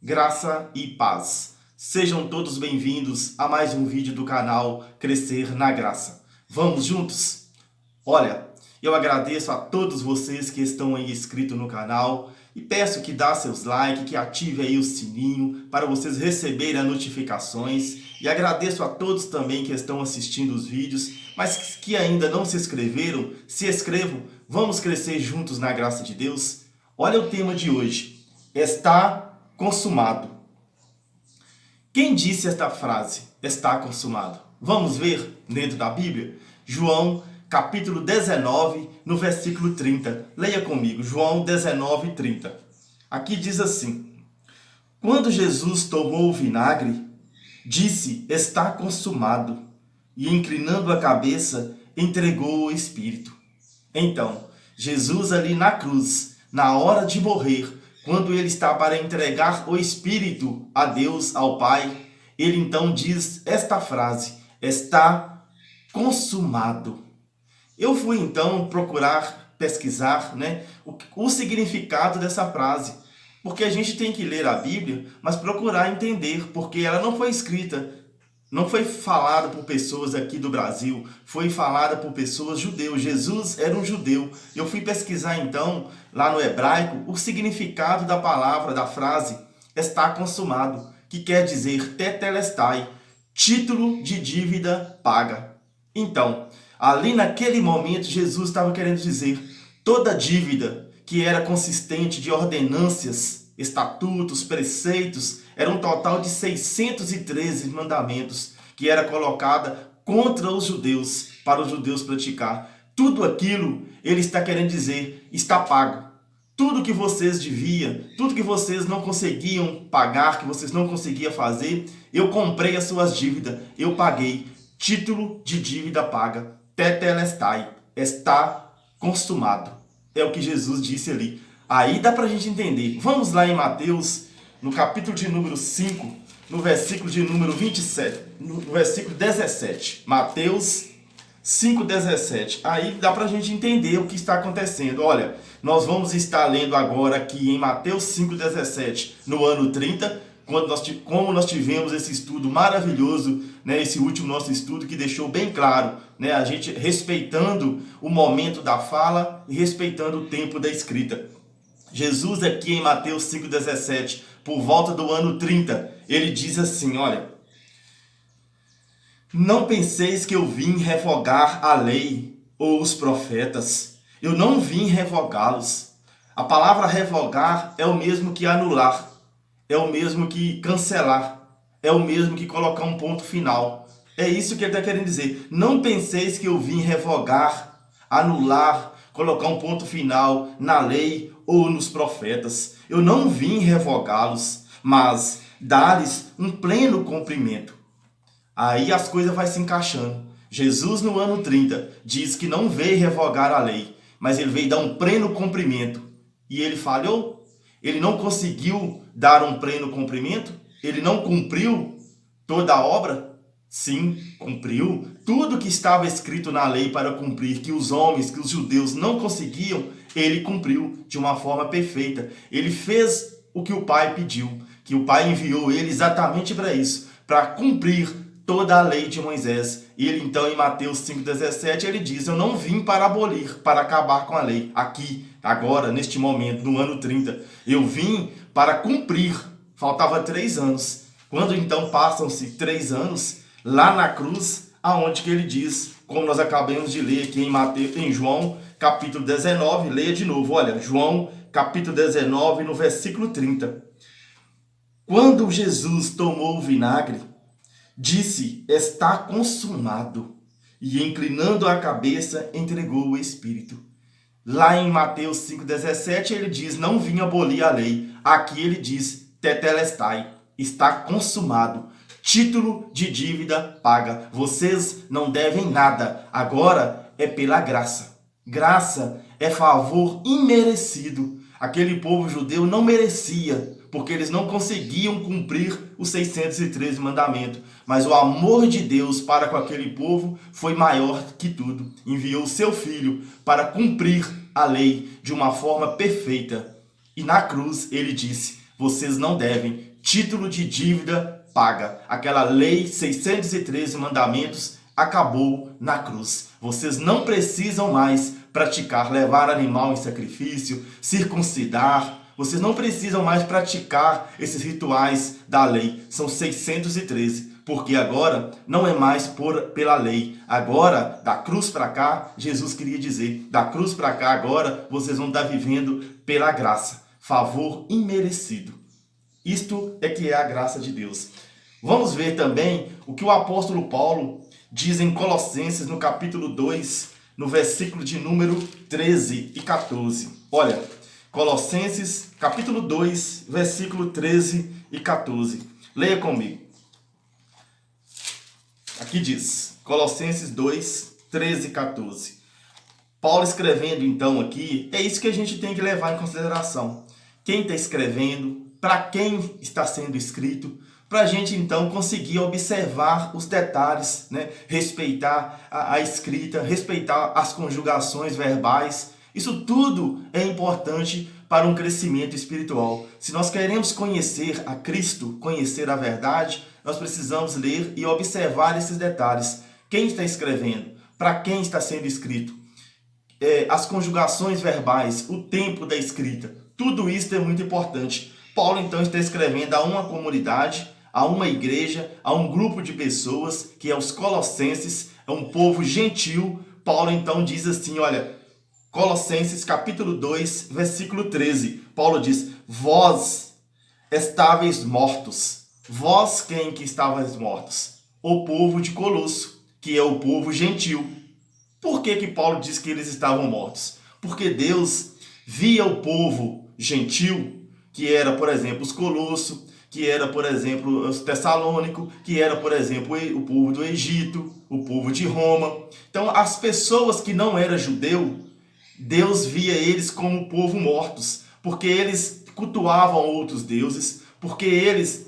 Graça e paz. Sejam todos bem-vindos a mais um vídeo do canal Crescer na Graça. Vamos juntos? Olha, eu agradeço a todos vocês que estão aí inscritos no canal e peço que dá seus likes, que ative aí o sininho para vocês receberem as notificações. E agradeço a todos também que estão assistindo os vídeos, mas que ainda não se inscreveram, se inscrevam. Vamos crescer juntos na graça de Deus. Olha o tema de hoje. Está consumado. Quem disse esta frase? Está consumado. Vamos ver dentro da Bíblia? João, capítulo 19, no versículo 30. Leia comigo, João 19, 30. Aqui diz assim: Quando Jesus tomou o vinagre, disse, está consumado, e inclinando a cabeça, entregou o Espírito. Então, Jesus ali na cruz, na hora de morrer, quando ele está para entregar o Espírito a Deus, ao Pai, ele então diz esta frase: está consumado. Eu fui então procurar pesquisar, o significado dessa frase, porque a gente tem que ler a Bíblia, mas procurar entender, porque ela não foi escrita, não foi falada por pessoas aqui do Brasil, foi falada por pessoas judeus. Jesus era um judeu. Eu fui pesquisar então, lá no hebraico, o significado da palavra, da frase, está consumado, que quer dizer tetelestai, título de dívida paga. Então, ali naquele momento, Jesus estava querendo dizer, toda dívida que era consistente de ordenâncias, estatutos, preceitos, era um total de 613 mandamentos que era colocada contra os judeus, para os judeus praticar. Tudo aquilo, ele está querendo dizer, está pago. Tudo que vocês deviam, tudo que vocês não conseguiam pagar, que vocês não conseguiam fazer, eu comprei as suas dívidas, eu paguei. Título de dívida paga, tetelestai, está consumado. É o que Jesus disse ali. Aí dá pra gente entender. Vamos lá em Mateus, no capítulo de número 5, no versículo de número 27, no versículo 17. Mateus 5,17. Aí dá pra gente entender o que está acontecendo. Olha, nós vamos estar lendo agora aqui em Mateus 5,17, no ano 30, como nós tivemos esse estudo maravilhoso, esse último nosso estudo que deixou bem claro, a gente respeitando o momento da fala e respeitando o tempo da escrita. Jesus aqui em Mateus 5,17, por volta do ano 30, ele diz assim, olha: Não penseis que eu vim revogar a lei ou os profetas. Eu não vim revogá-los. A palavra revogar é o mesmo que anular, é o mesmo que cancelar, é o mesmo que colocar um ponto final. É isso que ele está querendo dizer. Não penseis que eu vim revogar, anular, colocar um ponto final na lei ou nos profetas. Eu não vim revogá-los, mas dar-lhes um pleno cumprimento. Aí as coisas vão se encaixando. Jesus no ano 30 diz que não veio revogar a lei, mas ele veio dar um pleno cumprimento. E ele falhou? Ele não conseguiu dar um pleno cumprimento? Ele não cumpriu toda a obra? Sim, cumpriu tudo que estava escrito na lei para cumprir, que os homens, que os judeus não conseguiam, ele cumpriu de uma forma perfeita. Ele fez o que o Pai pediu, que o Pai enviou ele exatamente para isso, para cumprir toda a lei de Moisés. E ele então em Mateus 5,17 ele diz, eu não vim para abolir, para acabar com a lei, aqui, agora, neste momento, no ano 30. Eu vim para cumprir. Faltava 3 anos. Quando então passam-se 3 anos, lá na cruz, aonde que ele diz, como nós acabamos de ler aqui em João, capítulo 19, leia de novo, olha, João, capítulo 19, no versículo 30. Quando Jesus tomou o vinagre, disse, está consumado, e inclinando a cabeça, entregou o Espírito. Lá em Mateus 5,17 ele diz, não vim abolir a lei. Aqui ele diz, tetelestai, está consumado. Título de dívida paga. Vocês não devem nada. Agora é pela graça. Graça é favor imerecido. Aquele povo judeu não merecia, porque eles não conseguiam cumprir os 613 mandamentos. Mas o amor de Deus para com aquele povo foi maior que tudo. Enviou o seu Filho para cumprir a lei de uma forma perfeita. E na cruz ele disse, Vocês não devem. Título de dívida paga. Aquela lei 613 mandamentos acabou na cruz. Vocês não precisam mais praticar, levar animal em sacrifício, circuncidar. Vocês não precisam mais praticar esses rituais da lei. São 613. Porque agora não é mais pela lei. Agora, da cruz para cá, Jesus queria dizer, da cruz para cá agora, vocês vão estar vivendo pela graça. Favor imerecido. Isto é que é a graça de Deus. Vamos ver também o que o apóstolo Paulo diz em Colossenses, no capítulo 2, no versículo de número 13 e 14. Olha, Colossenses, capítulo 2, versículo 13 e 14. Leia comigo. Aqui diz, Colossenses 2, 13 e 14. Paulo escrevendo então aqui, é isso que a gente tem que levar em consideração. Quem está escrevendo, para quem está sendo escrito, para a gente então conseguir observar os detalhes, né? Respeitar a escrita, respeitar as conjugações verbais. Isso tudo é importante para um crescimento espiritual. Se nós queremos conhecer a Cristo, conhecer a verdade, nós precisamos ler e observar esses detalhes. Quem está escrevendo? Para quem está sendo escrito? As conjugações verbais, o tempo da escrita. Tudo isso é muito importante. Paulo então está escrevendo a uma comunidade, a uma igreja, a um grupo de pessoas, que é os Colossenses, é um povo gentil. Paulo então diz assim, olha, Colossenses capítulo 2, versículo 13. Paulo diz, vós estáveis mortos. Vós quem que estavais mortos? O povo de Colosso, que é o povo gentil. Por que Paulo diz que eles estavam mortos? Porque Deus via o povo gentil, que era, por exemplo, os Colosso, que era, por exemplo, os Tessalônicos, que era, por exemplo, o povo do Egito, o povo de Roma. Então, as pessoas que não eram judeu, Deus via eles como povo mortos, porque eles cultuavam outros deuses, porque eles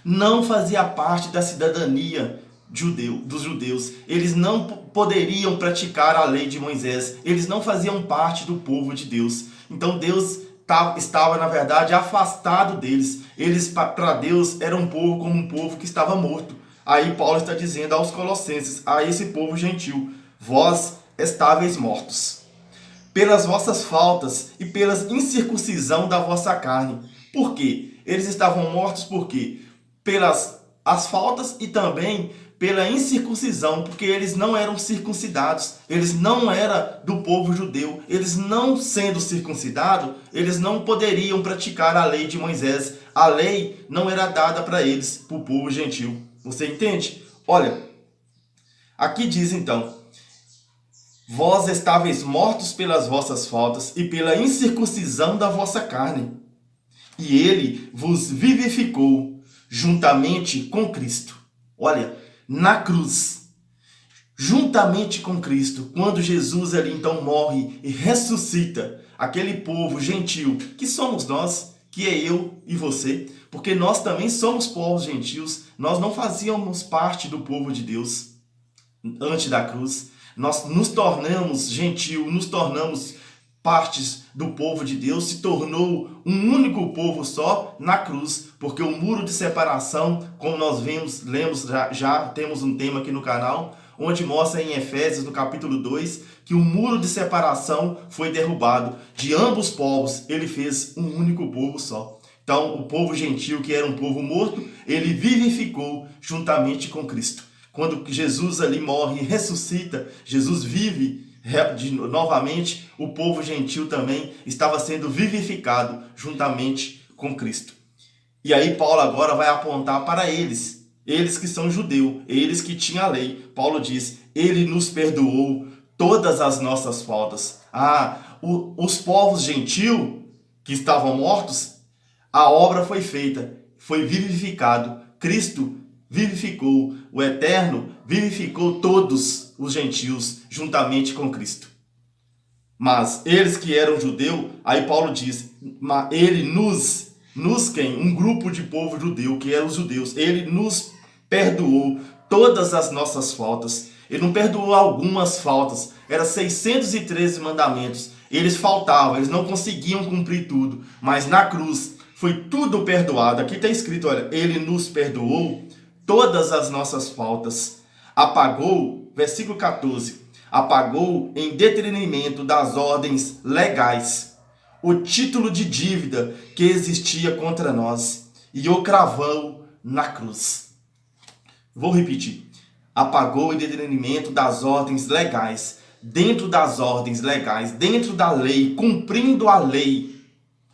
não faziam parte da cidadania dos judeus. Eles não poderiam praticar a lei de Moisés. Eles não faziam parte do povo de Deus. Então Deus estava, na verdade, afastado deles. Eles, para Deus, eram um povo como um povo que estava morto. Aí Paulo está dizendo aos Colossenses, a esse povo gentil, vós estáveis mortos pelas vossas faltas e pela incircuncisão da vossa carne. Por quê? Eles estavam mortos por quê? Pelas as faltas e também pela incircuncisão, porque eles não eram circuncidados, eles não eram do povo judeu, eles não sendo circuncidados, eles não poderiam praticar a lei de Moisés. A lei não era dada para eles, para o povo gentil. Você entende? Olha, aqui diz então, vós estáveis mortos pelas vossas faltas e pela incircuncisão da vossa carne, e ele vos vivificou juntamente com Cristo. Olha, na cruz, juntamente com Cristo, quando Jesus ali então morre e ressuscita aquele povo gentil, que somos nós, que é eu e você, porque nós também somos povos gentios, nós não fazíamos parte do povo de Deus antes da cruz. Nós nos tornamos gentil, nos tornamos partes do povo de Deus, se tornou um único povo só na cruz, porque o muro de separação, como nós lemos já temos um tema aqui no canal, onde mostra em Efésios, no capítulo 2, que o muro de separação foi derrubado. De ambos povos, ele fez um único povo só. Então, o povo gentil, que era um povo morto, ele vivificou juntamente com Cristo. Quando Jesus ali morre e ressuscita, Jesus vive novamente, o povo gentil também estava sendo vivificado juntamente com Cristo. E aí Paulo agora vai apontar para eles que são judeus, eles que tinham a lei. Paulo diz, ele nos perdoou todas as nossas faltas. Os povos gentil que estavam mortos, a obra foi feita, foi vivificado. Cristo vivificou, o Eterno vivificou todos os gentios juntamente com Cristo. Mas eles que eram judeu, aí Paulo diz, ele quem? Um grupo de povo judeu, que eram os judeus, ele nos perdoou todas as nossas faltas. Ele não perdoou algumas faltas, eram 613 mandamentos. Eles faltavam, eles não conseguiam cumprir tudo, mas na cruz foi tudo perdoado. Aqui está escrito, olha, ele nos perdoou todas as nossas faltas. Apagou, versículo 14, apagou em detrimento das ordens legais o título de dívida que existia contra nós e o cravou na cruz. Vou repetir. Apagou em detrimento das ordens legais. Dentro das ordens legais, dentro da lei, cumprindo a lei.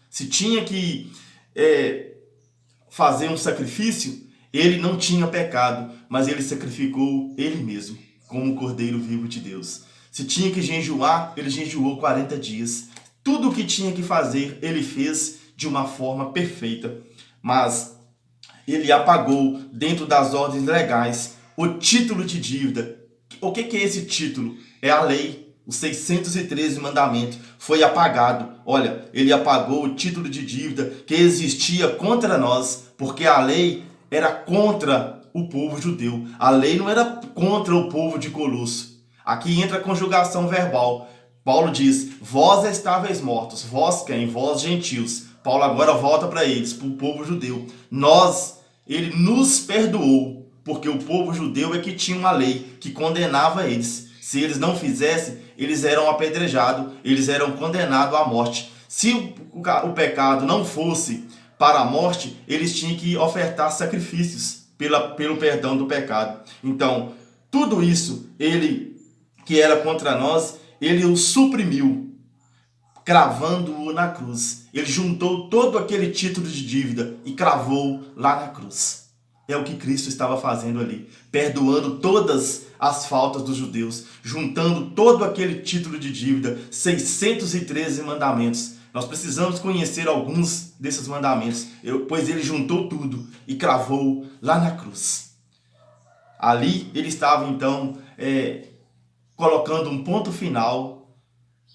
Se tinha que fazer um sacrifício, ele não tinha pecado, mas ele sacrificou ele mesmo, como o Cordeiro vivo de Deus. Se tinha que jejuar, ele jejuou 40 dias. Tudo o que tinha que fazer, ele fez de uma forma perfeita. Mas ele apagou, dentro das ordens legais, o título de dívida. O que é esse título? É a lei. Os 613 mandamentos foi apagado. Olha, ele apagou o título de dívida que existia contra nós, porque a lei era contra o povo judeu. A lei não era contra o povo de Colosso. Aqui entra a conjugação verbal. Paulo diz, vós estáveis mortos. Vós quem? Vós gentios. Paulo agora volta para eles, para o povo judeu. Ele nos perdoou, porque o povo judeu é que tinha uma lei que condenava eles. Se eles não fizessem, eles eram apedrejados, eles eram condenados à morte. Se o pecado não fosse para a morte, eles tinham que ofertar sacrifícios pelo perdão do pecado. Então, tudo isso, ele que era contra nós, ele o suprimiu, cravando-o na cruz. Ele juntou todo aquele título de dívida e cravou lá na cruz. É o que Cristo estava fazendo ali, perdoando todas as faltas dos judeus, juntando todo aquele título de dívida, 613 mandamentos. Nós precisamos conhecer alguns desses mandamentos, pois ele juntou tudo e cravou lá na cruz. Ali ele estava então colocando um ponto final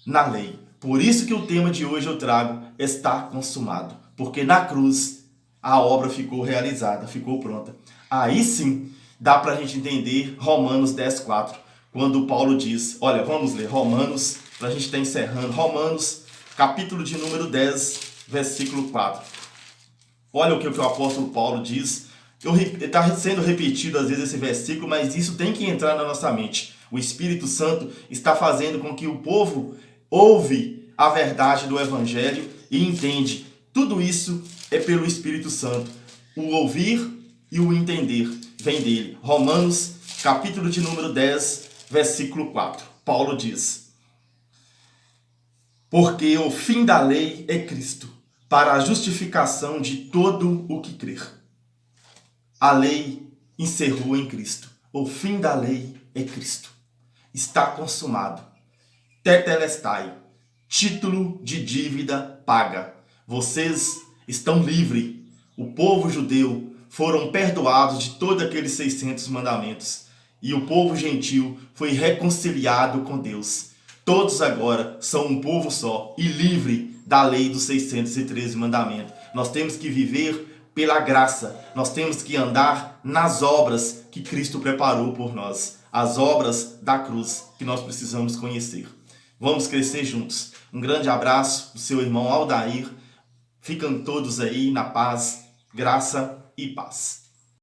na lei. Por isso que o tema de hoje eu trago, está consumado, porque na cruz a obra ficou realizada, ficou pronta. Aí sim, dá para a gente entender Romanos 10:4, quando Paulo diz, olha, vamos ler Romanos, para a gente estar encerrando, Romanos, capítulo de número 10, versículo 4. Olha o que o apóstolo Paulo diz, está sendo repetido às vezes esse versículo, mas isso tem que entrar na nossa mente. O Espírito Santo está fazendo com que o povo ouve a verdade do Evangelho e entende. Tudo isso é pelo Espírito Santo. O ouvir e o entender vem dele. Romanos, capítulo de número 10, versículo 4. Paulo diz, porque o fim da lei é Cristo, para a justificação de todo o que crer. A lei encerrou em Cristo. O fim da lei é Cristo. Está consumado. Tetelestai. Título de dívida paga. Vocês estão livres. O povo judeu foram perdoados de todos aqueles 600 mandamentos. E o povo gentil foi reconciliado com Deus. Todos agora são um povo só e livre da lei dos 613 mandamentos. Nós temos que viver pela graça. Nós temos que andar nas obras que Cristo preparou por nós. As obras da cruz que nós precisamos conhecer. Vamos crescer juntos. Um grande abraço do seu irmão Aldair. Ficam todos aí na paz, graça e paz.